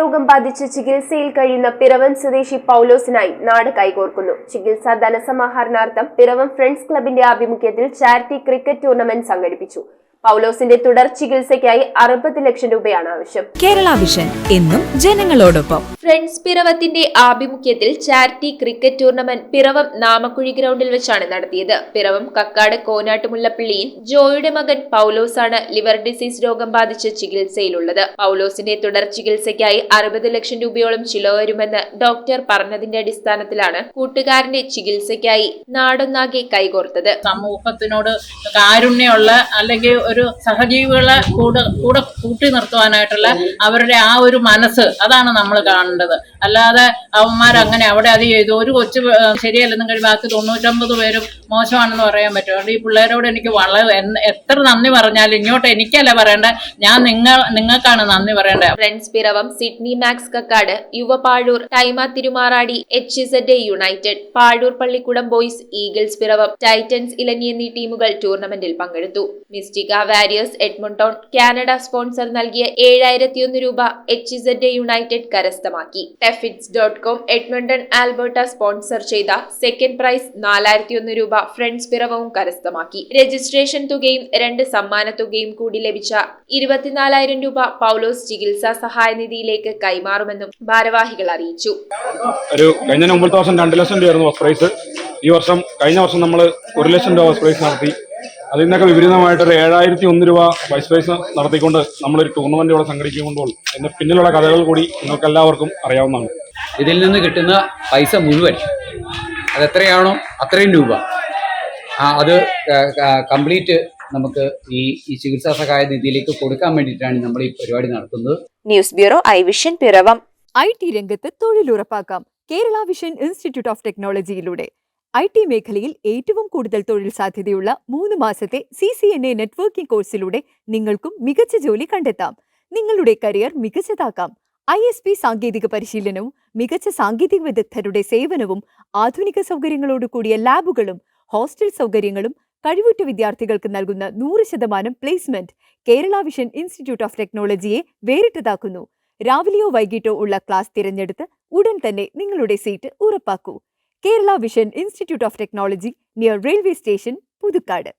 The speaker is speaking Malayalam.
രോഗം ബാധിച്ച് ചികിത്സയിൽ കഴിയുന്ന പിറവം സ്വദേശി പൗലോസിനായി നാട് കൈകോർക്കുന്നു. ചികിത്സാ ധനസമാഹരണാർത്ഥം പിറവം ഫ്രണ്ട്സ് ക്ലബിന്റെ ആഭിമുഖ്യത്തിൽ ചാരിറ്റി ക്രിക്കറ്റ് ടൂർണമെന്റ് സംഘടിപ്പിച്ചു. പൗലോസിന്റെ തുടർ ചികിത്സയ്ക്കായി 60 ലക്ഷം രൂപയാണ് ആവശ്യം. കേരള വിഷൻ എന്നും ജനങ്ങളോടൊപ്പം. ഫ്രണ്ട്സ് പിറവത്തിന്റെ ആഭിമുഖ്യത്തിൽ ചാരിറ്റി ക്രിക്കറ്റ് ടൂർണമെന്റ് പിറവം നാമക്കുഴി ഗ്രൗണ്ടിൽ വെച്ചാണ് നടത്തിയത്. പിറവം കക്കാട് കോനാട്ടുമുല്ലപ്പള്ളിയിൽ ജോയുടെ മകൻ പൗലോസാണ് ലിവർ ഡിസീസ് രോഗം ബാധിച്ച് ചികിത്സയിലുള്ളത്. പൗലോസിന്റെ തുടർ ചികിത്സയ്ക്കായി 60 ലക്ഷം രൂപയോളം ചിലവ് വരുമെന്ന് ഡോക്ടർ പറഞ്ഞതിന്റെ അടിസ്ഥാനത്തിലാണ് കൂട്ടുകാരന്റെ ചികിത്സയ്ക്കായി നാടൊന്നാകെ കൈകോർത്തത്. സമൂഹത്തിനോട് കാരുണ്യമുള്ള അല്ലെങ്കിൽ ഒരു സഹജീവികളെ കൂടെ കൂട്ടി നിർത്തുവാനായിട്ടുള്ള അവരുടെ ആ ഒരു മനസ്സ്, അതാണ് നമ്മൾ കാണേണ്ടത്. അല്ലാതെ അവന്മാരങ്ങനെ അവിടെ അത് ചെയ്തു, ഒരു കൊച്ചു ശരിയല്ലെന്നും കഴിയും ബാക്കി 99 പേരും മോശമാണെന്ന് പറയാൻ പറ്റും. അതുകൊണ്ട് ഈ പിള്ളേരോട് എനിക്ക് വളരെ എത്ര നന്ദി പറഞ്ഞാലും ഇങ്ങോട്ട് എനിക്കല്ല പറയേണ്ടത്, ഞാൻ നിങ്ങൾക്കാണ് നന്ദി പറയേണ്ടത്. Friends Piravom, Sydney Max Kakkad, Yuva Pazhoor, ടൈമ Thirumarady, HZ united, Pazhoor Pallikkudam boys, eagles Piravom, titans Elanji എന്നീ ടീമുകൾ ടൂർണമെന്റിൽ പങ്കെടുത്തു. Mystica warriors Edmonton Canada sponsor നൽകിയ 7001 രൂപ HZ യുണൈറ്റഡ് കരസ്ഥമാക്കി. Tefits.com എഡ്മണ്ടൺ ആൽബർട്ട സ്പോൺസർ ചെയ്ത സെക്കൻഡ് പ്രൈസ് 4001 രൂപ ഫ്രണ്ട്സ് പിറവവും കരസ്ഥമാക്കി. രജിസ്ട്രേഷൻ തുകയും 2 സമ്മാന തുകയും കൂടി ലഭിച്ച 24,000 രൂപ പൗലോസ് ചികിത്സാ സഹായ നിധിയിലേക്ക് കൈമാറുമെന്നും ഭാരവാഹികൾ അറിയിച്ചു. കഴിഞ്ഞ 2 ലക്ഷം രൂപയായിരുന്നു ഫസ്റ്റ് പ്രൈസ്. കഴിഞ്ഞ വർഷം നമ്മൾ 1 ലക്ഷം രൂപ ഫസ്റ്റ് പ്രൈസ് നടത്തി. അതിൽ നിന്നൊക്കെ വിപരീതമായിട്ടൊരു 7001 രൂപ ഫസ്റ്റ് പ്രൈസ് നടത്തിക്കൊണ്ട് നമ്മളൊരു ടൂർണമെന്റ് ഇവിടെ സംഘടിപ്പിക്കുമ്പോൾ അതിന്റെ പിന്നിലുള്ള കഥകൾ കൂടി നിങ്ങൾക്ക് എല്ലാവർക്കും അറിയാവുന്നതാണ്. ഇതിൽ നിന്ന് കിട്ടുന്ന പൈസ മുഴുവൻ അതെത്രയാണോ അത്രയും രൂപ അത് കംപ്ലീറ്റ് നമുക്ക് ഈ ചികിത്സാ സഹായ നിധിയിലേക്ക് കൊടുക്കാൻ വേണ്ടിയിട്ടാണ് നമ്മൾ ഈ പരിപാടി നടത്തുന്നത്. News bureau, I vision Piravom. IT രംഗത്ത് തൊഴിലുറപ്പാക്കാം കേരള വിഷൻ ഇൻസ്റ്റിറ്റ്യൂട്ട് ഓഫ് ടെക്നോളജിയിലൂടെ. IT മേഖലയിൽ ഏറ്റവും കൂടുതൽ തൊഴിൽ സാധ്യതയുള്ള 3 മാസത്തെ CCNA നെറ്റ്വർക്കിംഗ് കോഴ്സിലൂടെ നിങ്ങൾക്കും മികച്ച ജോലി കണ്ടെത്താം. നിങ്ങളുടെ കരിയർ മികച്ചതാക്കാം. ISP സാങ്കേതിക പരിശീലനവും മികച്ച സാങ്കേതിക വിദഗ്ധരുടെ സേവനവും ആധുനിക സൗകര്യങ്ങളോട് കൂടിയ ലാബുകളും ഹോസ്റ്റൽ സൗകര്യങ്ങളും കഴിവുറ്റ വിദ്യാർത്ഥികൾക്ക് നൽകുന്ന 100% placement Kerala vision institute of ടെക്നോളജിയെ വേറിട്ടതാക്കുന്നു. രാവിലെയോ വൈകിട്ടോ ഉള്ള ക്ലാസ് തിരഞ്ഞെടുത്ത് ഉടൻ തന്നെ നിങ്ങളുടെ സീറ്റ് ഉറപ്പാക്കൂ. Kerala vision institute of technology, near railway station, Puthukkad.